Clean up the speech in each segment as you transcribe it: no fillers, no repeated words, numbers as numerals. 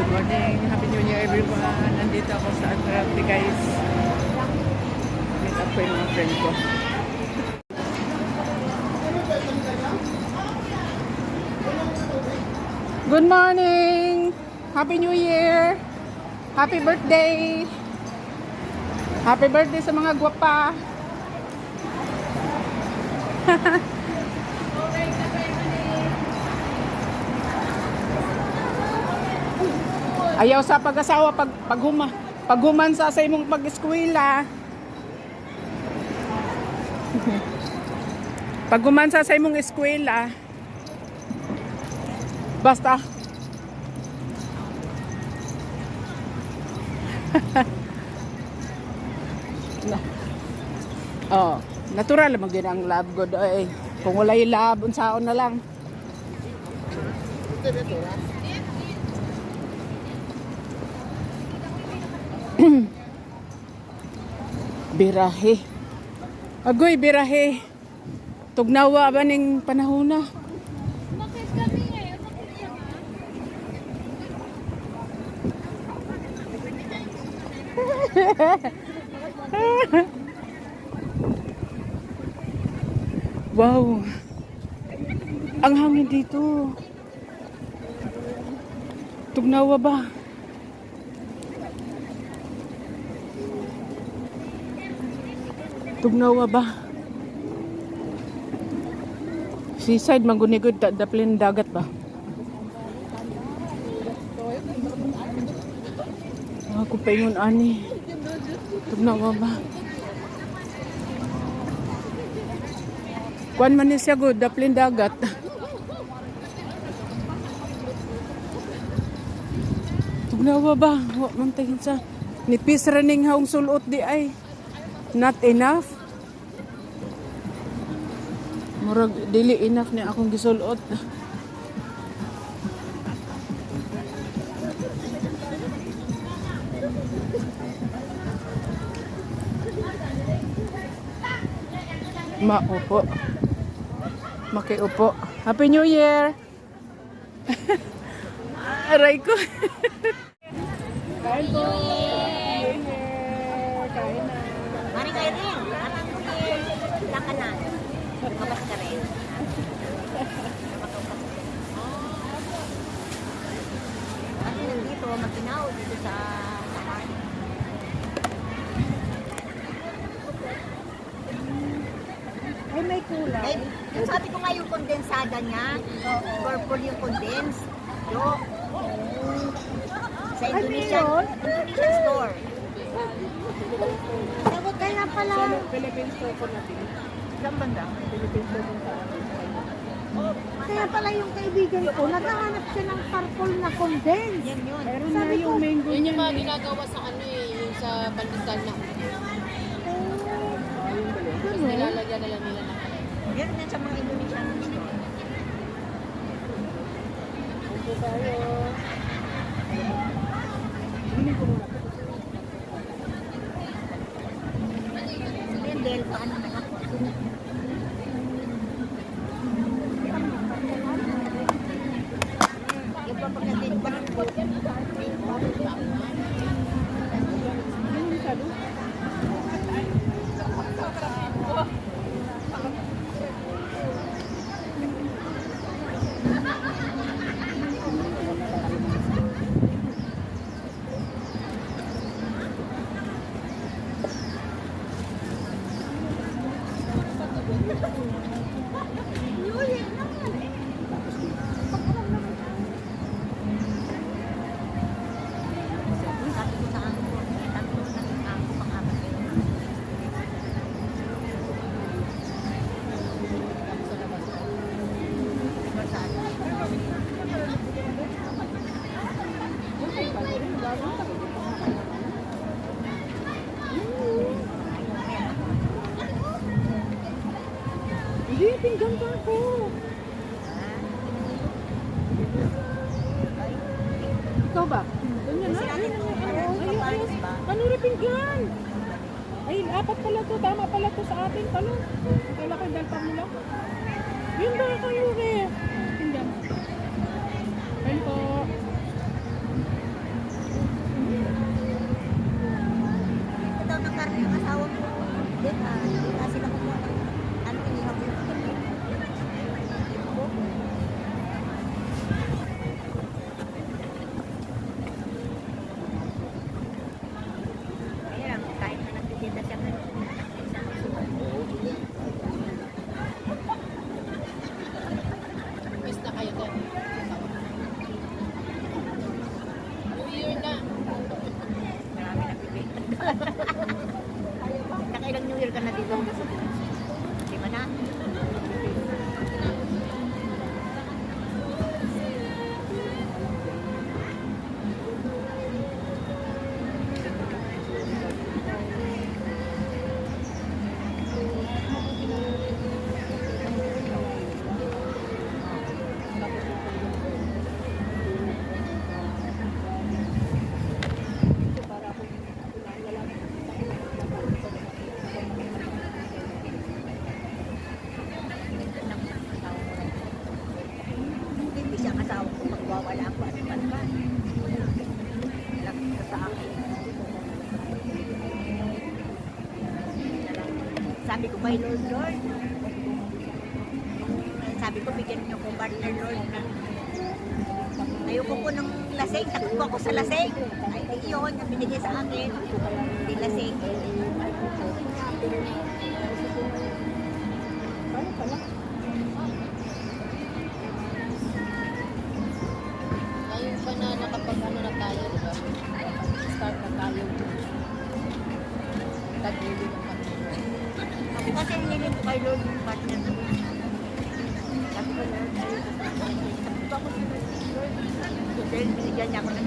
Morning, Happy New Year everyone. Nandito ako sa Atrante guys. Meet up ko yung mga friend ko. Good morning! Happy New Year! Happy birthday! Happy birthday sa mga gwapa! Ayaw sa pag-asawa paghuman sa imong pag-eskwela. Paghuman sa imong eskwela. Basta. Oh, natural man gyud ang love god ay. Kung walay love unsaon na lang. Birahe. Agoy birahe. Tugnawa ba ning panahon na? Wow. Ang hangin dito. Tugnawa ba? Tugnawa ba? Seaside mangunigod daplin dagat ba? Ako pa ingon ani. Tugnawa ba? Kuan man ni siya good daplin dagat. Tugnawa ba? Wa man tingin sa nipis raning haong sulot di ay. Not enough. Murag dili enough ni akong gisulot. Maupo. Makiupo. Happy New Year. Aray ko. Kain po. Kain na. Mari kayo rin. Anang kunin. Laka na. Mabas ka rin. Kasi nandito, magkinaw dito sa lahat. Ay, may kulay. Ay, yung sabi ko nga yung kondensada niya, purple yung condense. Yo. Sa Indonesian store. Sagot kayo na pala. Philippine store po natin. Saan banda? Philippine store po sa atin. Kaya pala yung kaibigan ko, naghahanap siya ng purple na condense. Yan yun. Meron na yung mango. Yun yung mga ginagawa sa ano eh, yung sa pandesal na. Tapos nilalagyan na lang nila ng ano. Yan yan sa mga Indonesian store. Ito tayo. Yan, dahil paano na ako. Yung papagatin ba ng Hindi, pinggan pa ako. Ikaw ba? Ganyan na. Kanuri pinggan. Ay, apat pala to. Tama pala to sa atin. Talo. Kailan ko dalpa mo lang. Yun ba kanuri? Pinggan. Ayun po. Hindi na sila kumuha ng ano, inihaw yung kaya lang, kahit na nagtitinda siya ng isang sukat. Miss na kayo doon. New Year na. Marami nagbibigay. Nakailang New Year ka na dito? Lima na? Hindi siya kasawa ko magwawala ako at man ba? Lagi ka sa akin. Sabi ko kay Lord, sabi ko bigyan niyo ko partner Lord na ayoko ko ng lasing, takbo ako sa lasing. Ay, yun, ang binigay sa akin. Hindi lasing. Paano pala? Ngayon pa na nakapag ano na tayo, di ba? Start na tayo. Tag-ulo ng pag-ulo. Ako kasi hiniling ko kay Lord yung partner ko. Sabi ko, Lord, sabi ko ako sa Lord. Dahil binigyan niya ako ng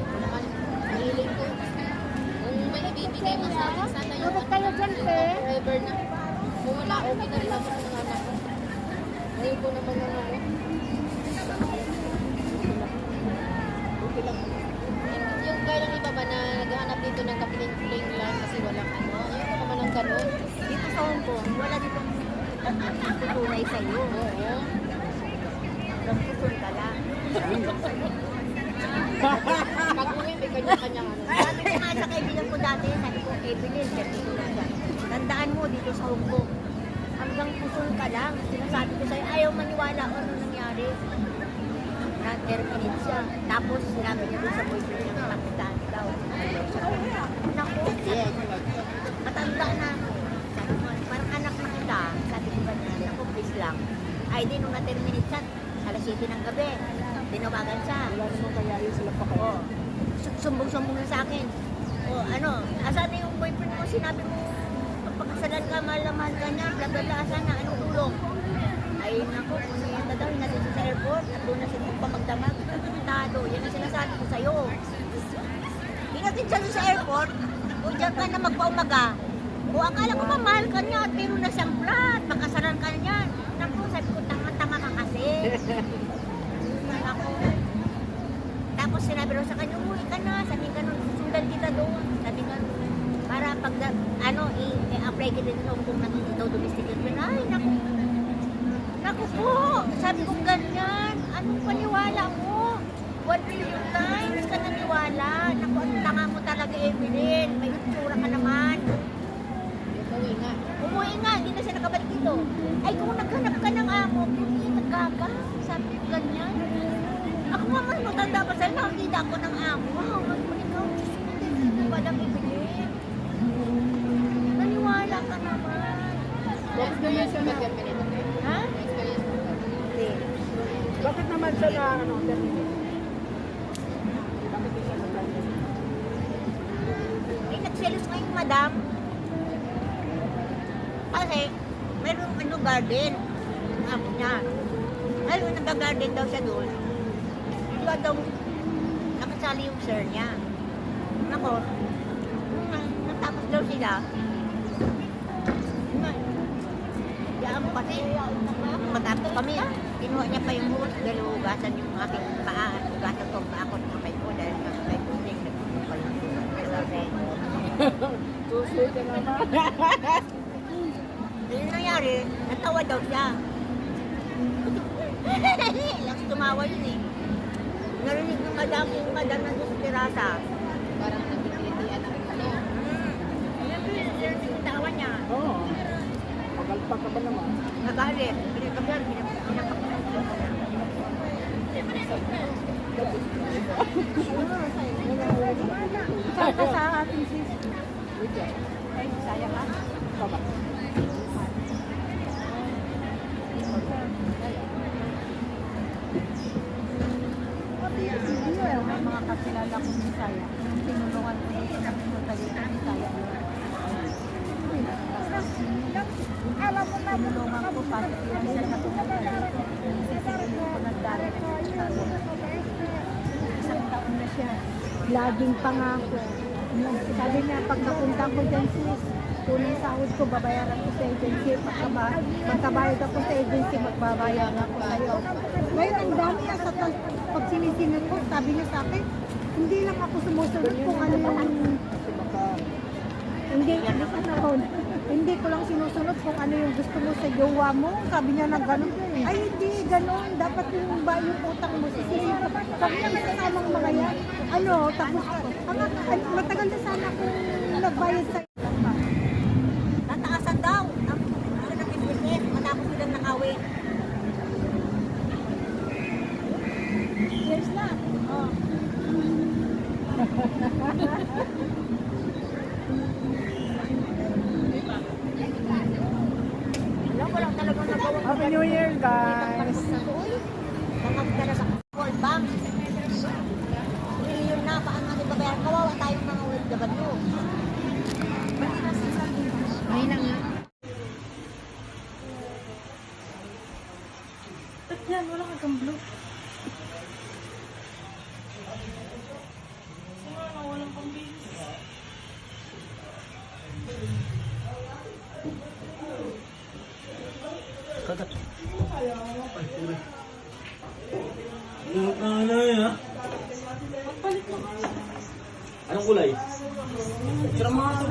Ako naman, hiling ko. Kung may ibibigay mo sa akin, sana yung Tulog kayo dyan, te. forever na. Kung wala, okay na rin ako sa mga anak ko. Ngayon ko naman ang ano. Yung gaya ng iba ba na naghahanap dito ng kapiling-piling lang kasi walang ano. Ayun ko naman ang ganun. dito sa Hong Kong, wala dito tutunay sa iyo. Oo. Hanggang puson ka lang. Pag uwi, may kanya-kanyang ano. Sabi ko nga sa kaibigan ko dati, sabi ko, Evelyn, ganito lang yan. Tandaan mo dito sa Hong Kong, hanggang puson ka lang. Sinasabi ko sa'yo, ayaw maniwala kung ano nangyari. Na-terminate siya. Tapos sinabi niya doon sa boyfriend niya, nakitaan daw. Ayaw siya. Naku, matanda na. Sabi ko, parang anak na kita. Sabi ko ganyan, naku, please lang. Ay, di nung na-terminate siya, alas 7 ng gabi. Tinawagan siya. Wala naman kaya yun sila pa kayo. Oo. Sumbong-sumbong na sa akin. O ano, asan na yung boyfriend mo? Sinabi mo, pagpakasalan ka, mahal na mahal ka niya, bla bla bla, asan na, anong tulong? Ay naku, kung niyata daw, natin sa airport, at doon na siya pa magdamag. Tado, yan ang sinasabi ko sa'yo. Hinatin siya sa airport, o dyan ka na magpaumaga. O akala ko ba mahal ka niya, at meron na siyang flat, pagkasalan ka niya. Naku, sabi ko, tanga-tanga ka kasi. Ako. Tapos sinabi rin sa kanya, umuwi ka na, sabi ka nun, sundan kita doon. Sabi ka nun, para pag, i-apply kita sa Hong Kong na ikaw domestic girlfriend. Ay, naku. Naku po, sabi ko ganyan. Anong paniwala mo? 1 million times ka naniwala. Naku, ang tanga mo talaga, Evelyn. May itsura ka naman. Uwi nga. Umuwi nga, hindi na siya nakabalik dito. Ay, kung naghanap ka ng amo, hindi naggaga. Sabi ko ganyan. Ako nga mas matanda pa sa'yo, nakakita ako ng amo. Wow, mas mo ikaw, Diyos ko, hindi walang ibigay. Naniwala ka naman. Na-experience mo mag-terminate. Ha? Na-experience mo. Hindi. Bakit naman siya na ano, terminate? Bakit di siya na-terminate? Ay, nagselos nga yung madam. Kasi, mayroong ano, garden. Ang amo niya. Ayun, nag-garden daw siya doon. Hindi ba daw nakasali yung sir niya. Nako, natapos daw sila. Diyan mo kasi, matapos kami, kinuha niya pa yung hose, dahil hugasan yung aking paa, hugasan ko ang paa ko ng kamay ko, dahil ng kamay ko, nagpupo pa yung sabi. Tusoy ka naman. Yung nangyari, natawa daw siya. Lang tumawa yun eh. narinig ng madam yung madam na doon sa terasa. Parang nabibitian ang ano. Yan yung tawa niya. Oo. Pagalpak ka ba naman? Nagalit. Pinagkagal, Saan ka sa ating sis? Ay, sayang ka. Tama. Hindi eh, may mga kakilala kong Bisaya. Tinulungan ko yung sinapunta dito sa Bisaya. Alam mo na, tinulungan ko para siya napunta dito. Sisingin ko nagdari sa isang taon na siya. Laging pangako. Sabi niya, pag napunta ko dyan sis, unang sahod ko, babayaran ko sa agency. Magkabayad ako sa agency, magbabayaran ako sa'yo. Ngayon, ang dami niya sa pag sinisinod ko, sabi niya sa akin, hindi lang ako sumusunod kung ano yung... Hindi ko lang sinusunod kung ano yung gusto mo sa jowa mo. Sabi niya na gano'n. Ay, hindi gano'n. Dapat yung utang mo. Sisisipa. Sabi niya, masasamang mga yan. Ano, tapos, matagal na sana kung nagbayad sa... Tataasan daw. Ang business, matapos silang nakawin. Yes na. Oh. Alam ko lang talagang nagawa ko. Happy New Year, guys! Mga talaga World Bank. Million na, paano natin babayaran? Kawawa tayo mga OFW. May na nga. Ba't yan? Wala kang blue. Anong kulay? Sira mga ito.